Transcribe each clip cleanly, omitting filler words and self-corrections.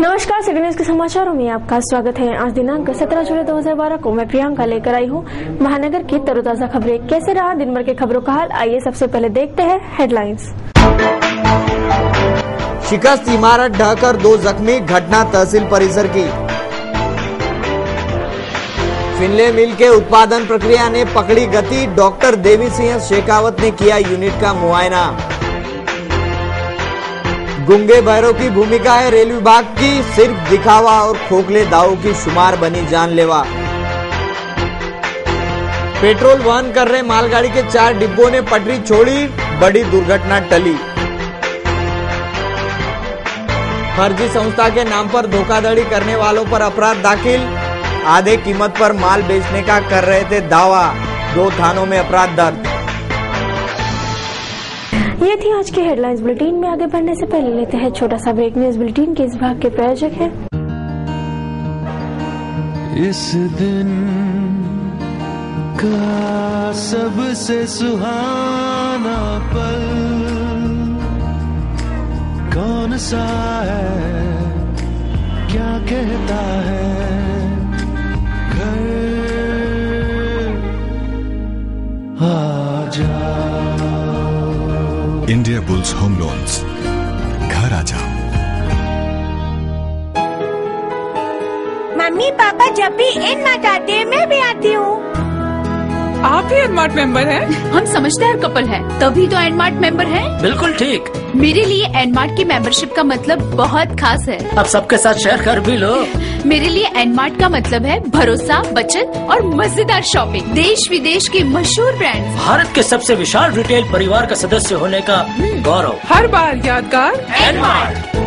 नमस्कार, city news के समाचारों में आपका स्वागत है। आज दिनांक 17 जुलाई 2012 को मैं प्रियंका लेकर आई हूँ महानगर की तरोताजा खबरें। कैसे रहा दिन भर के खबरों का हाल, आइए सबसे पहले देखते हैं हेडलाइंस। शिकस्त इमारत ढहकर 2 जख्मी, घटना तहसील परिसर की। फिनले मिल के उत्पादन प्रक्रिया ने पकड़ी गति, डॉक्टर देवी सिंह शेखावत ने किया यूनिट का मुआयना। गुंगे बहरों की भूमिका है रेल विभाग की, सिर्फ दिखावा और खोखले दावों की शुमार बनी जानलेवा। पेट्रोल वहन कर रहे मालगाड़ी के 4 डिब्बों ने पटरी छोड़ी, बड़ी दुर्घटना टली। फर्जी संस्था के नाम पर धोखाधड़ी करने वालों पर अपराध दाखिल, आधे कीमत पर माल बेचने का कर रहे थे दावा, 2 थानों में अपराध दर्ज। ये थी आज की हेडलाइंस। बुलेटिन में आगे बढ़ने से पहले लेते हैं छोटा सा ब्रेक। न्यूज बुलेटिन के इस भाग के प्रायोजक हैं इस दिन का सबसे सुहाना पल कौन सा है, क्या कहता है घर आ जा। इंडिया बुल्स होम लोन्स, घर आ जाओ। मम्मी पापा जब भी एनमार्ट आते हैं मैं भी आती हूँ। आप भी एनमार्ट मेंबर हैं? हम समझदार कपल हैं, तभी तो एनमार्ट मेंबर हैं। बिल्कुल ठीक। मेरे लिए एनमार्ट की मेंबरशिप का मतलब बहुत खास है। अब सबके साथ शेयर कर भी लो। मेरे लिए एनमार्ट का मतलब है भरोसा, बचत और मजेदार शॉपिंग। देश विदेश के मशहूर ब्रांड, भारत के सबसे विशाल रिटेल परिवार का सदस्य होने का गौरव, हर बार यादगार एनमार्ट।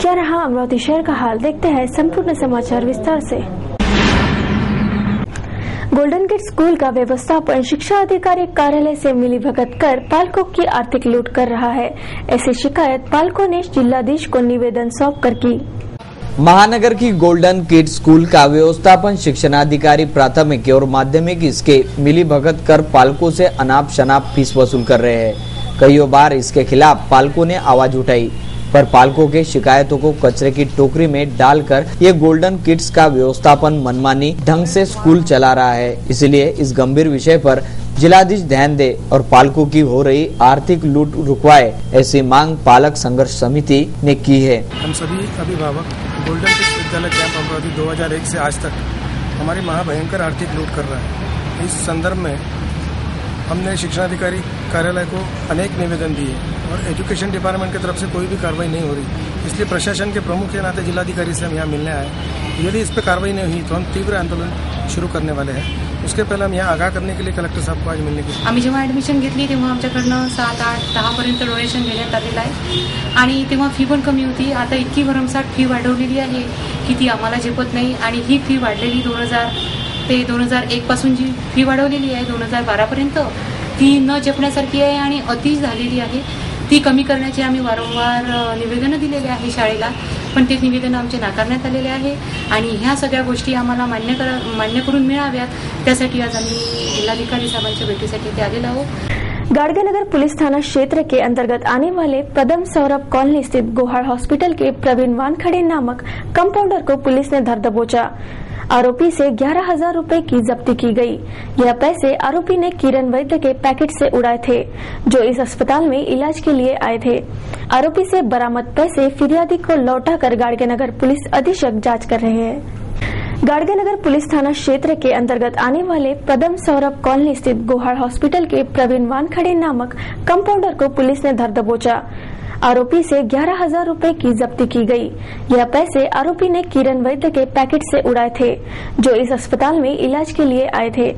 क्या रहा अमरावती शहर का हाल, देखते हैं संपूर्ण समाचार विस्तार से। गोल्डन गेट स्कूल का व्यवस्थापन शिक्षा अधिकारी कार्यालय से मिलीभगत कर पालकों की आर्थिक लूट कर रहा है। ऐसी शिकायत पालकों ने जिलाधीश को निवेदन सौंप कर की। महानगर की गोल्डन किड स्कूल का व्यवस्थापन शिक्षणाधिकारी प्राथमिक और माध्यमिक इसके मिलीभगत कर पालकों से अनाप शनाप फीस वसूल कर रहे हैं। कई बार इसके खिलाफ पालकों ने आवाज उठाई, पर पालकों के शिकायतों को कचरे की टोकरी में डालकर ये गोल्डन किड्स का व्यवस्थापन मनमानी ढंग से स्कूल चला रहा है। इसलिए इस गंभीर विषय पर जिलाधीश ध्यान दे और पालकों की हो रही आर्थिक लूट रुकवाए, ऐसी मांग पालक संघर्ष समिति ने की है। हम सभी अभिभावक गोल्डन किड्स विद्यालय कैंप अमरावती 2001 से आज तक हमारी महाभयंकर आर्थिक लूट कर रहा है। इस संदर्भ में हमने शिक्षणाधिकारी कार्यालय को अनेक निवेदन दिए और एजुकेशन डिपार्टमेंट की तरफ से कोई भी कार्रवाई नहीं हो रही। इसलिए प्रशासन के प्रमुख के नाते जिलाधिकारी से हम यहाँ मिलने आए। यदि इस पर कार्रवाई नहीं हुई तो हम तीव्र आंदोलन शुरू करने वाले हैं। उसके पहले हम यहाँ आगाह करने के लिए कलेक्टर साहब को आज मिलने की। आम्ही जेव्हा ॲडमिशन घेतली तेव्हा आमच्याकडनं 7, 8, 10पर्यंत डोनेशन घेण्यात आलेलं आहे आणि तेव्हा फी पण कमी होती। आता इतकी भरमसाठ फी वाढवलेली आहे की ती आम्हाला झेपत नाही आणि ही फी वाढलेली 2000 ते 2001 पासून जी फी वाढवलेली आहे 2012 पर्यंत ती न झेपण्यासारखी आहे आणि अति झालेली आहे। ती कमी करण्याची आम्ही वारंवार निवेदनं दिलेली आहे शाळेला, पण ते निवेदन आमचे नाकारण्यात आलेले आहे आणि ह्या सगळ्या गोष्टी आम्हाला मान्य करून मिळाव्यात, त्यासाठी आज आम्ही जिल्हाधिकारी साहेबांच्या भेटीसाठी ते आलेलो आहोत। गाड़गेनगर पुलिस थाना क्षेत्र के अंतर्गत आने वाले प्रथम सौरभ कॉलोनी स्थित गोहाड़ हॉस्पिटल के प्रवीण वानखड़े नामक कंपाउंडर को पुलिस ने धर दबोचा। आरोपी से 11,000 रुपए की जब्ती की गई। यह पैसे आरोपी ने किरण वैद्य के पैकेट से उड़ाए थे, जो इस अस्पताल में इलाज के लिए आए थे। आरोपी से बरामद पैसे फिरियादी को लौटाकर गाड़गेनगर पुलिस अधीक्षक जांच कर रहे हैं। गाड़गेनगर पुलिस थाना क्षेत्र के अंतर्गत आने वाले प्रथम सौरभ कॉलोनी स्थित गोहाड़ हॉस्पिटल के प्रवीण वानखड़े नामक कंपाउंडर को पुलिस ने धर दबोचा। आरोपी से 11,000 रुपए की जब्ती की गई। यह पैसे आरोपी ने किरण वैद्य के पैकेट से उड़ाए थे, जो इस अस्पताल में इलाज के लिए आए थे।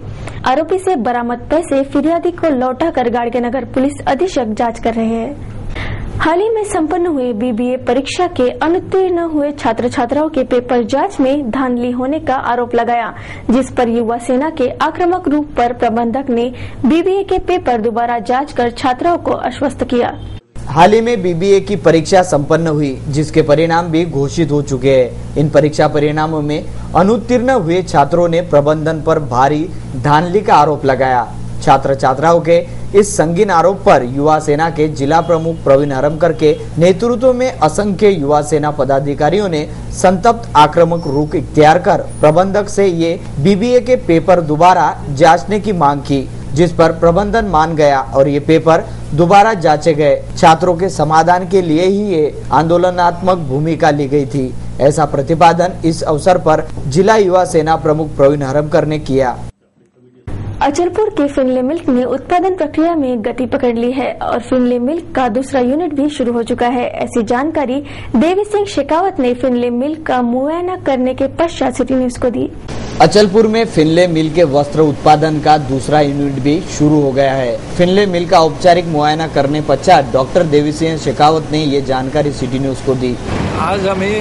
आरोपी से बरामद पैसे फिरियादी को लौटाकर गाड़गेनगर पुलिस अधीक्षक जांच कर रहे हैं। हाल ही में संपन्न हुए बीबीए परीक्षा के अनुत्तीर्ण हुए छात्र छात्राओं के पेपर जांच में धांधली होने का आरोप लगाया, जिस पर युवा सेना के आक्रामक रूप पर प्रबंधक ने बीबीए के पेपर दोबारा जांच कर छात्राओं को आश्वस्त किया। हाल ही में बीबीए की परीक्षा संपन्न हुई, जिसके परिणाम भी घोषित हो चुके हैं। इन परीक्षा परिणामों में अनुत्तीर्ण हुए छात्रों ने प्रबंधन पर भारी धांधली का आरोप लगाया। छात्र छात्राओं के इस संगीन आरोप पर युवा सेना के जिला प्रमुख प्रवीण हरमकर के नेतृत्व में असंख्य युवा सेना पदाधिकारियों ने संतप्त आक्रामक रुख इख्तियार कर प्रबंधक से ये बीबीए के पेपर दोबारा जांचने की मांग की, जिस पर प्रबंधन मान गया और ये पेपर दोबारा जांचे गए। छात्रों के समाधान के लिए ही ये आंदोलनात्मक भूमिका ली गई थी, ऐसा प्रतिपादन इस अवसर पर जिला युवा सेना प्रमुख प्रवीण हरमकर ने किया। अचलपुर के फिनले मिल्क ने उत्पादन प्रक्रिया में गति पकड़ ली है और फिनले मिल्क का दूसरा यूनिट भी शुरू हो चुका है। ऐसी जानकारी देवी सिंह शेखावत ने फिनले मिल्क का मुआयना करने के पश्चात सिटी न्यूज को दी। अचलपुर में फिनले मिल के वस्त्र उत्पादन का दूसरा यूनिट भी शुरू हो गया है। फिनले मिल का औपचारिक मुआयना करने पश्चात डॉक्टर देवी सिंह शेखावत ने ये जानकारी सिटी न्यूज को दी। आज आम्ही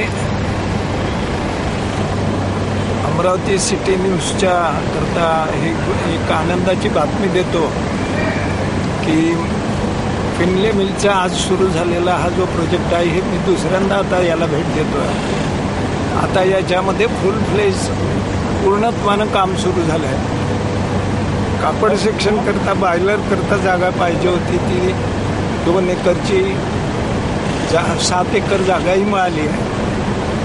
अमरावती सिटी न्यूजच्या करता एक आनंदाची बातमी देतो की फिनले मिलचा आज सुरू झालेला हा जो प्रोजेक्ट आहे हे मी दुसऱ्यांदा आता याला भेट देतोय। आता याच्यामध्ये फुल फ्लेज पूर्णत्वानं काम सुरू झालं आहे। कापड सेक्शन करता बॉयलर करता जागा पाहिजे होती, ती 2 एकरची 7 एकर जागाही मिळाली आहे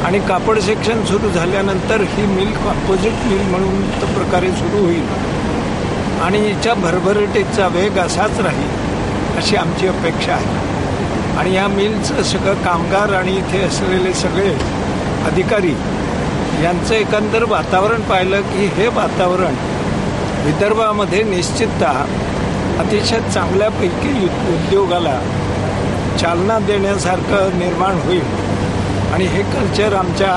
आणि कापड सेक्शन सुरू झाल्यानंतर ही मिल कॉम्पोजिट मिल म्हणून प्रकारे सुरू होईल आणि हिच्या भरभराटीचा वेग असाच राहील अशी आमची अपेक्षा आहे। आणि या मिलचं सगळं कामगार आणि इथे असलेले सगळे अधिकारी यांचं एकंदर वातावरण पाहिलं की हे वातावरण विदर्भामध्ये निश्चिततः अतिशय चांगल्यापैकी उद्योगाला चालना देण्यासारखं निर्माण होईल आणि हे कल्चर आमच्या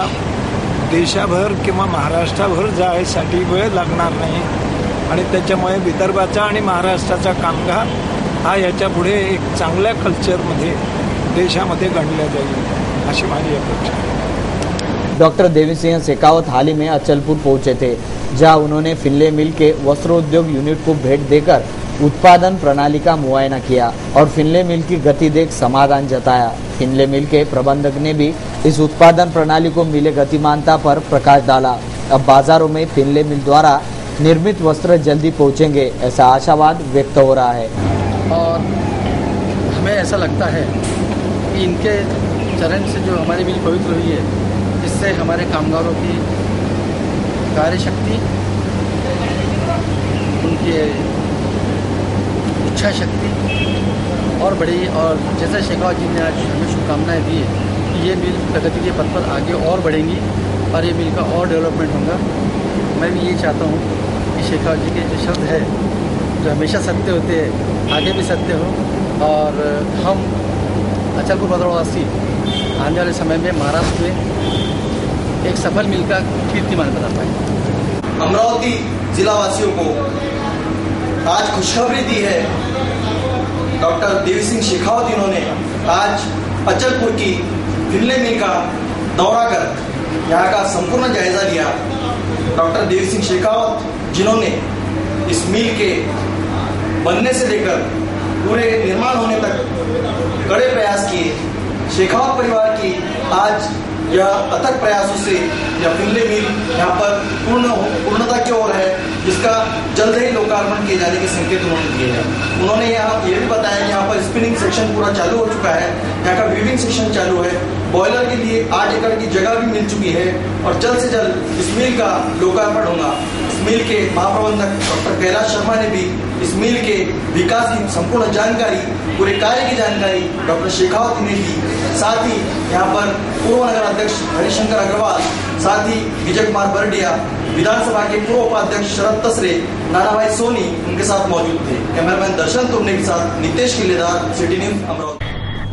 देशाभर किंवा महाराष्ट्राभर जायसाठी वेळ लागणार नाही आणि त्याच्यामुळे विदर्भाचा आणि महाराष्ट्राचा कामगार हा याच्या पुढे एक चांगल्या कल्चरमध्ये देशामध्ये गणला जाईल अशी माझी अपेक्षा आहे। डॉक्टर देवी सिंह शेखावत हाल ही में अचलपुर पहुंचे थे, जहां उन्होंने फिनले मिल के वस्त्रोद्योग यूनिट को भेंट देकर उत्पादन प्रणाली का मुआयना किया और फिनले मिल की गति देख समाधान जताया। फिनले मिल के प्रबंधक ने भी इस उत्पादन प्रणाली को मिले गतिमानता पर प्रकाश डाला। अब बाजारों में फिनले मिल द्वारा निर्मित वस्त्र जल्दी पहुंचेंगे, ऐसा आशावाद व्यक्त हो रहा है। और हमें ऐसा लगता है कि इनके चरण से जो हमारी मिल पवित्र हुई है, इससे हमारे कामगारों की कार्यशक्ति, उनकी इच्छा शक्ति और बढ़ी। और जैसे शेखावत जी ने आज हमें शुभकामनाएं दी है कि ये मिल प्रगति के पथ पर आगे और बढ़ेंगी और ये मिल का और डेवलपमेंट होगा। मैं भी ये चाहता हूँ कि शेखावत जी के जो शब्द है जो हमेशा सत्य होते हैं, आगे भी सत्य हो और हम अचलपुर भद्रवासी आने वाले समय में महाराष्ट्र में एक सफल मिल का कीर्तिमान बना पाए। अमरावती जिला वासियों को आज खुशखबरी दी है। डॉक्टर देवी सिंह शेखावत इन्होंने आज अचलपुर की फिनले मिल का दौरा कर यहाँ का संपूर्ण जायजा लिया। डॉक्टर देवी सिंह शेखावत जिन्होंने इस मिल के बनने से लेकर पूरे निर्माण होने तक कड़े प्रयास किए। शेखावत परिवार की आज यह अथक प्रयासों से यह फिनले मिल यहाँ पर पूर्णता की ओर है, जिसका जल्द ही लोकार्पण किए जाने के संकेत उन्होंने दिए हैं। उन्होंने यहाँ ये भी बताया कि यहाँ पर स्पिनिंग सेक्शन पूरा चालू हो चुका है, यहाँ का वीविंग सेक्शन चालू है, बॉयलर के लिए 8 एकड़ की जगह भी मिल चुकी है और जल्द से जल्द इस मिल का लोकार्पण होगा। इस मिल के महाप्रबंधक डॉक्टर कैलाश शर्मा ने भी इस मिल के विकास की संपूर्ण जानकारी, पूरे कार्य की जानकारी डॉक्टर शेखावत ने दी। साथ ही यहाँ पर पूर्व नगर अध्यक्ष हरिशंकर अग्रवाल, साथ ही विजय कुमार बरडिया, विधानसभा के पूर्व उपाध्यक्ष शरद तसरे, नानाभाई सोनी उनके साथ मौजूद थे। कैमरामैन दर्शन तुमने के साथ नितेश किलेदार, सिटी न्यूज अमरावती।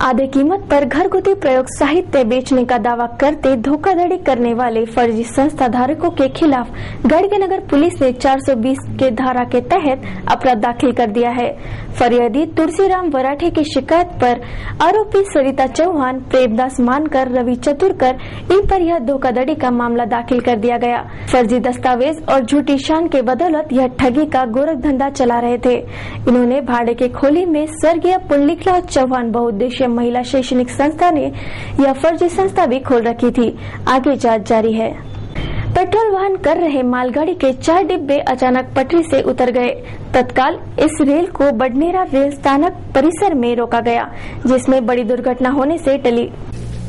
आधे कीमत पर घरगुती प्रयोग साहित्य बेचने का दावा करते धोखाधड़ी करने वाले फर्जी संस्था धारकों के खिलाफ गढ़नगर पुलिस ने 420 के धारा के तहत अपराध दाखिल कर दिया है। फरियादी तुलसीराम वराठे की शिकायत पर आरोपी सरिता चौहान, प्रेमदास मानकर, रवि चतुरकर, इन पर यह धोखाधड़ी का मामला दाखिल कर दिया गया। फर्जी दस्तावेज और झूठी शान के बदौलत यह ठगी का गोरख धंधा चला रहे थे। इन्होंने भाड़े के खोली में स्वर्गीय पुंडलिकलाल चौहान बहुउद्देशीय महिला शैक्षणिक संस्था ने यह फर्जी संस्था भी खोल रखी थी। आगे जांच जारी है। पेट्रोल वहन कर रहे मालगाड़ी के 4 डिब्बे अचानक पटरी से उतर गए। तत्काल इस रेल को बडनेरा रेल स्थानक परिसर में रोका गया, जिसमें बड़ी दुर्घटना होने से टली।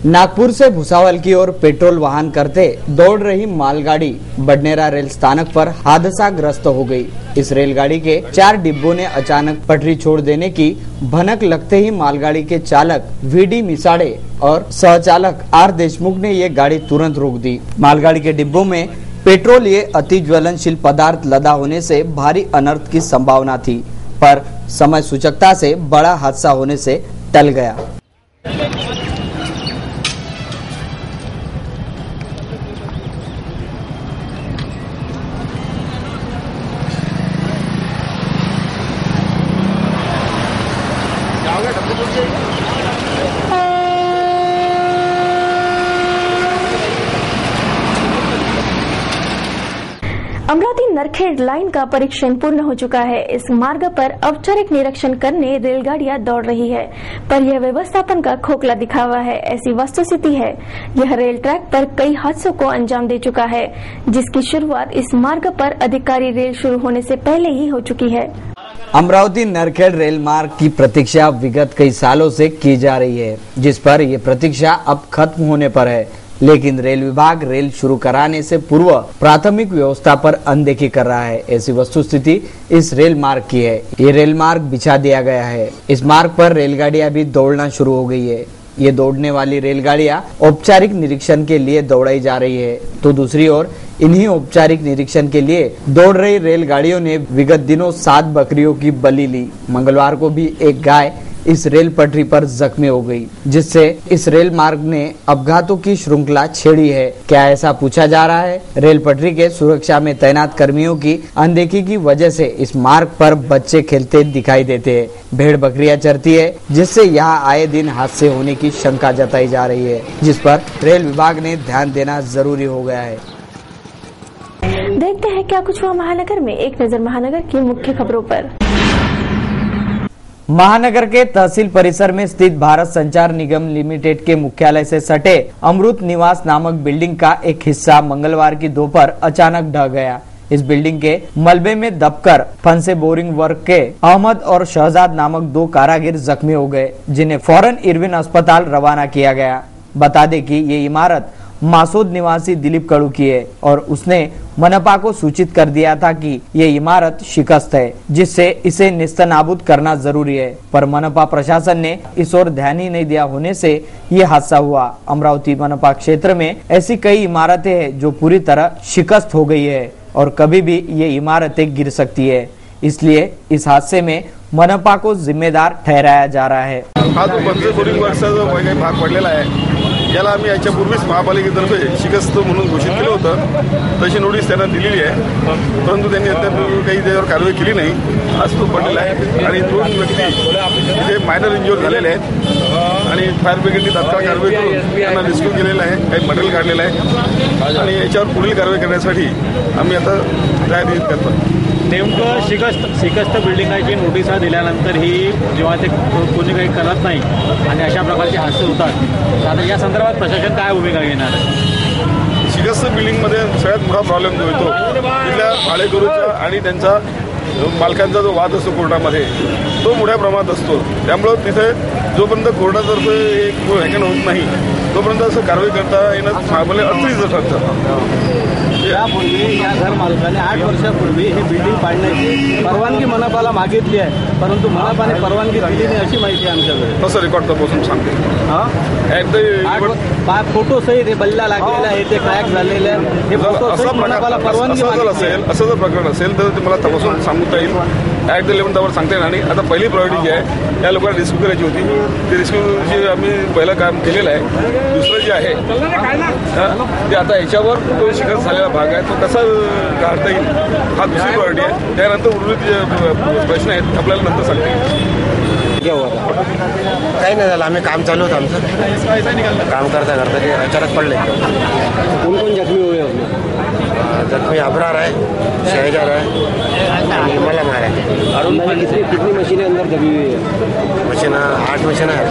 नागपुर से भुसावल की ओर पेट्रोल वाहन करते दौड़ रही मालगाड़ी बडनेरा रेल स्थानक पर हादसाग्रस्त हो गई। इस रेलगाड़ी के 4 डिब्बों ने अचानक पटरी छोड़ देने की भनक लगते ही मालगाड़ी के चालक वीडी मिसाड़े और सहचालक आर देशमुख ने ये गाड़ी तुरंत रोक दी। मालगाड़ी के डिब्बों में पेट्रोल ये अति ज्वलनशील पदार्थ लदा होने से भारी अनर्थ की संभावना थी, पर समय सूचकता से बड़ा हादसा होने से टल गया। अमरावती नरखेड़ लाइन का परीक्षण पूर्ण हो चुका है। इस मार्ग पर औपचारिक निरीक्षण करने रेलगाड़ियां दौड़ रही है, पर यह व्यवस्थापन का खोखला दिखावा है, ऐसी वस्तुस्थिति है। यह रेल ट्रैक पर कई हादसों को अंजाम दे चुका है, जिसकी शुरुआत इस मार्ग पर अधिकारी रेल शुरू होने से पहले ही हो चुकी है। अमरावती नरखेड़ रेल मार्ग की प्रतीक्षा विगत कई सालों से की जा रही है, जिस पर ये प्रतीक्षा अब खत्म होने पर है। लेकिन रेल विभाग रेल शुरू कराने से पूर्व प्राथमिक व्यवस्था पर अनदेखी कर रहा है। ऐसी वस्तुस्थिति इस रेल मार्ग की है। ये रेल मार्ग बिछा दिया गया है। इस मार्ग पर रेलगाड़ियां भी दौड़ना शुरू हो गई है। ये दौड़ने वाली रेलगाड़ियां औपचारिक निरीक्षण के लिए दौड़ाई जा रही है, तो दूसरी ओर इन्हीं औपचारिक निरीक्षण के लिए दौड़ रही रेलगाड़ियों ने विगत दिनों 7 बकरियों की बलि ली। मंगलवार को भी एक गाय इस रेल पटरी पर जख्मी हो गई, जिससे इस रेल मार्ग ने अपघातों की श्रृंखला छेड़ी है। क्या ऐसा पूछा जा रहा है? रेल पटरी के सुरक्षा में तैनात कर्मियों की अनदेखी की वजह से इस मार्ग पर बच्चे खेलते दिखाई देते हैं, भेड़ बकरियां चरती है, जिससे यहाँ आए दिन हादसे होने की शंका जताई जा रही है, जिस पर रेल विभाग ने ध्यान देना जरूरी हो गया है। देखते हैं क्या कुछ हुआ महानगर में। एक नजर महानगर की मुख्य खबरों पर। महानगर के तहसील परिसर में स्थित भारत संचार निगम लिमिटेड के मुख्यालय से सटे अमृत निवास नामक बिल्डिंग का एक हिस्सा मंगलवार की दोपहर अचानक ढह गया। इस बिल्डिंग के मलबे में दबकर फंसे बोरिंग वर्क के अहमद और शहजाद नामक 2 कारागिर जख्मी हो गए, जिन्हें फौरन इरविन अस्पताल रवाना किया गया। बता दें कि ये इमारत मासूद निवासी दिलीप कड़ू की है और उसने मनपा को सूचित कर दिया था कि ये इमारत शिकस्त है, जिससे इसे निस्तनाबूद करना जरूरी है, पर मनपा प्रशासन ने इस ओर ध्यान ही नहीं दिया होने से ये हादसा हुआ। अमरावती मनपा क्षेत्र में ऐसी कई इमारतें हैं जो पूरी तरह शिकस्त हो गई है और कभी भी ये इमारतें गिर सकती है, इसलिए इस हादसे में मनपा को जिम्मेदार ठहराया जा रहा है। हा जो पंच बोरिंग वर्कचा जो वैज्ञानिक भाग पडलेला आहे, याला आम्ही याच्यापूर्वीच महापालिकेतर्फे शिकस्त म्हणून घोषित केलं होतं। तशी नोटीस त्यांना दिलेली आहे, परंतु त्यांनी अद्याप काही त्याच्यावर कारवाई केली नाही। आज तो पडलेला आहे आणि 2 व्यक्ती इथे मायनर इंज्युअर झालेले आहेत आणि फायर ब्रिगेडने तात्काळ कारवाई करून त्यांना रेस्क्यू केलेलं आहे, काही मटेरियल काढलेलं आहे आणि याच्यावर पुढील कारवाई करण्यासाठी आम्ही आता तयारी करतो। नेमकं शिकस्त बिल्डिंगाची नोटिसा दिल्यानंतर ही जेव्हा ते कोणी काही करत नाही आणि अशा प्रकारचे हादसे होतात, तर आता या संदर्भात प्रशासन काय भूमिका घेणार आहे? शिकस्त बिल्डिंगमध्ये सगळ्यात मोठा प्रॉब्लेम जो येतो तिथल्या भाडेकरूचा आणि त्यांचा मालकांचा जो वाद असतो कोर्टामध्ये, तो मोठ्या प्रमाणात असतो। त्यामुळे तिथे जोपर्यंत कोर्टातर्फे एक व्याख्यान होत नाही तोपर्यंत असं कारवाई करता येणं आम्हाला अतिरिक्त ठरतं। यापूर्वी या घर मालकाने 8 वर्षापूर्वी ही बिल्डिंग पाडण्याची परवानगी मनपाला मागितली आहे, परंतु मनपाने परवानगी दिली नाही अशी माहिती आहे आमच्याकडे। तसं रेकॉर्ड तपासून सांगते। फोटो सहित हे बल्ला लागलेला आहे, ते क्रॅक झालेले आहे, हे फोटो सहित मनपाला परवानगी असेल, असं जर प्रकरण असेल तर ते मला तपासून सांगता येईल। ॲट द 11th आवर सांगता येईल। आणि आता पहिली प्रायोरिटी जी आहे या लोकांना रेस्क्यू करायची होती, ते रेस्क्यूची आम्ही पहिलं काम केलेलं आहे। दुसरं जे आहे ते आता याच्यावर तो शिकस्त झालेला भाग आहे, तो कसा काढता येईल हा दुसरी प्रायोरिटी आहे। त्यानंतर उर्वरित जे प्रश्न आहेत आपल्याला नंतर सांगता येईल। काही नाही झालं, आम्ही काम चालू होतं आमचं, काम करता करता ते अचानक पडले। कोण कोण जखमी हुए? जखमी अबरार है, शहजाद है आणि मला मार है। अरुण कितनी मशीनें अंदर दबी हुई है? मशीन 8 मशीन है।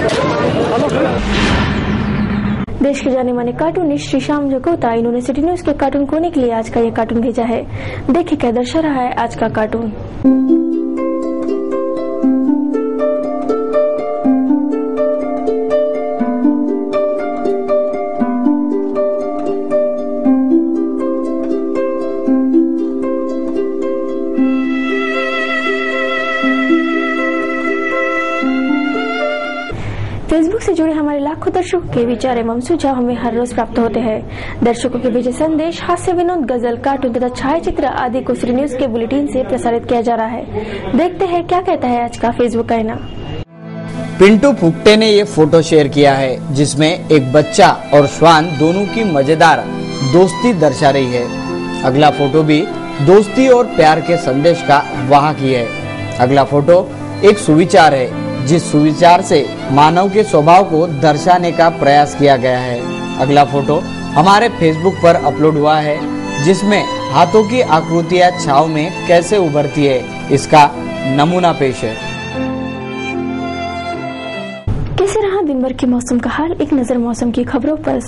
देश के जाने माने कार्टूनिस्ट श्रीशाम जगोता, इन्होंने सिटी न्यूज के कार्टून कोने के लिए आज का ये कार्टून भेजा है। देखिए क्या दर्शा रहा है आज का कार्टून। फेसबुक से जुड़े हमारे लाखों दर्शकों के विचार एवं सुझाव हमें हर रोज प्राप्त होते हैं। दर्शकों के भेजे संदेश, हास्य, विनोद, गजल, कार्टून तथा छायाचित्र आदि को सिटी न्यूज के बुलेटिन से प्रसारित किया जा रहा है। देखते हैं क्या कहता है आज का फेसबुक आईना। पिंटू फुकटे ने ये फोटो शेयर किया है जिसमें एक बच्चा और श्वान दोनों की मजेदार दोस्ती दर्शा रही है। अगला फोटो भी दोस्ती और प्यार के संदेश का वाहक ही है। अगला फोटो एक सुविचार है जिस सुविचार से मानव के स्वभाव को दर्शाने का प्रयास किया गया है। अगला फोटो हमारे फेसबुक पर अपलोड हुआ है जिसमें हाथों की आकृतियां छाव में कैसे उभरती है इसका नमूना पेश है। कैसे रहा दिन भर के मौसम का हाल, एक नजर मौसम की खबरों पर।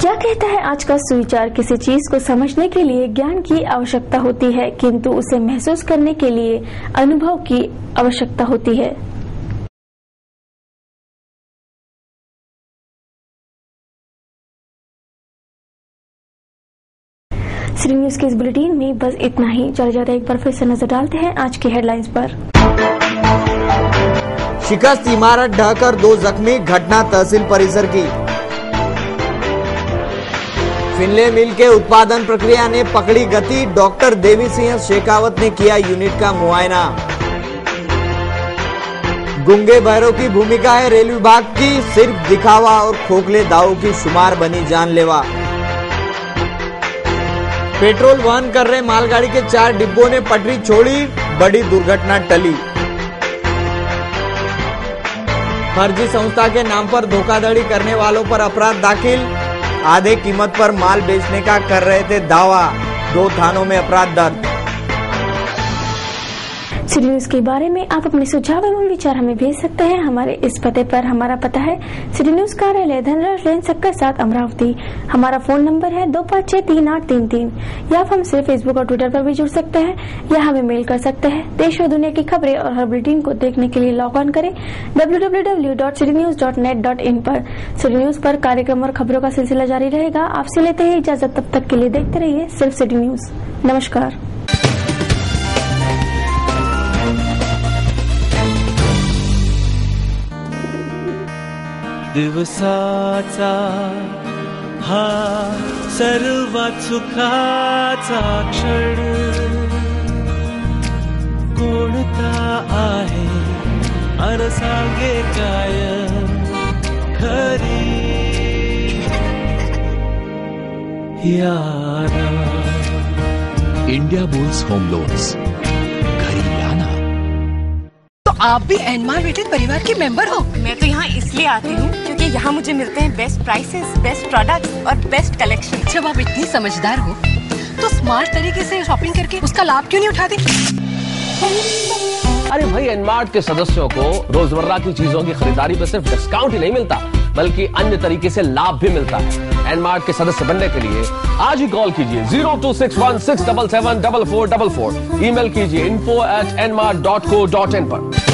क्या कहता है आज का सुविचार? किसी चीज को समझने के लिए ज्ञान की आवश्यकता होती है किंतु उसे महसूस करने के लिए अनुभव की आवश्यकता होती है। सिटी न्यूज के इस बुलेटिन में बस इतना ही। चले जाते एक बार फिर से नजर डालते हैं आज की हेडलाइंस पर। शिकस्त इमारत ढहकर 2 जख्मी, घटना तहसील परिसर की। फिनले मिल के उत्पादन प्रक्रिया ने पकड़ी गति, डॉक्टर देवी सिंह शेखावत ने किया यूनिट का मुआयना। गुंगे बहरों की भूमिका है रेल विभाग की, सिर्फ दिखावा और खोखले दावों की शुमार बनी जानलेवा। पेट्रोल वहन कर रहे मालगाड़ी के 4 डिब्बों ने पटरी छोड़ी, बड़ी दुर्घटना टली। फर्जी संस्था के नाम पर धोखाधड़ी करने वालों पर अपराध दाखिल, आधे कीमत पर माल बेचने का कर रहे थे दावा, 2 थानों में अपराध दर्ज। सिटी न्यूज के बारे में आप अपने सुझाव एवं विचार हमें भेज सकते हैं हमारे इस पते पर। हमारा पता है सिटी न्यूज कार्यालय धनराज लेन सक्कर 7 अमरावती। हमारा फोन नंबर है 25633833। या आप हमसे फेसबुक और ट्विटर पर भी जुड़ सकते हैं या हमें मेल कर सकते हैं। देश और दुनिया की खबरें और हर बुलेटिन को देखने के लिए लॉग ऑन करें www.citynews.net.in पर। सिटी न्यूज पर कार्यक्रम और खबरों का सिलसिला जारी रहेगा। आपसे लेते हैं इजाजत, तब तक के लिए देखते रहिए सिर्फ सिटी न्यूज। नमस्कार। दिवसाचा हा सर्वात सुखाचा क्षण कोणता आहे अन सांगे काय खरी याना। इंडिया बुल्स होम लोन्स, घरी लाना। तो आप भी एनमार रेटेड परिवार के मेंबर हो? मैं तो यहाँ इसलिए आती हूँ क्योंकि यहाँ मुझे मिलते हैं बेस्ट प्राइसेस, बेस्ट प्रोडक्ट्स और बेस्ट कलेक्शन। जब आप इतनी समझदार हो तो स्मार्ट तरीके से शॉपिंग करके उसका लाभ क्यों नहीं उठाते? अरे भाई, एनमार्ट के सदस्यों को रोजमर्रा की चीजों की खरीदारी पर सिर्फ डिस्काउंट ही नहीं मिलता बल्कि अन्य तरीके से लाभ भी मिलता है। एनमार्ट के सदस्य बनने के लिए आज ही कॉल कीजिए 0261677444, ईमेल कीजिए info@nmart.co.in पर।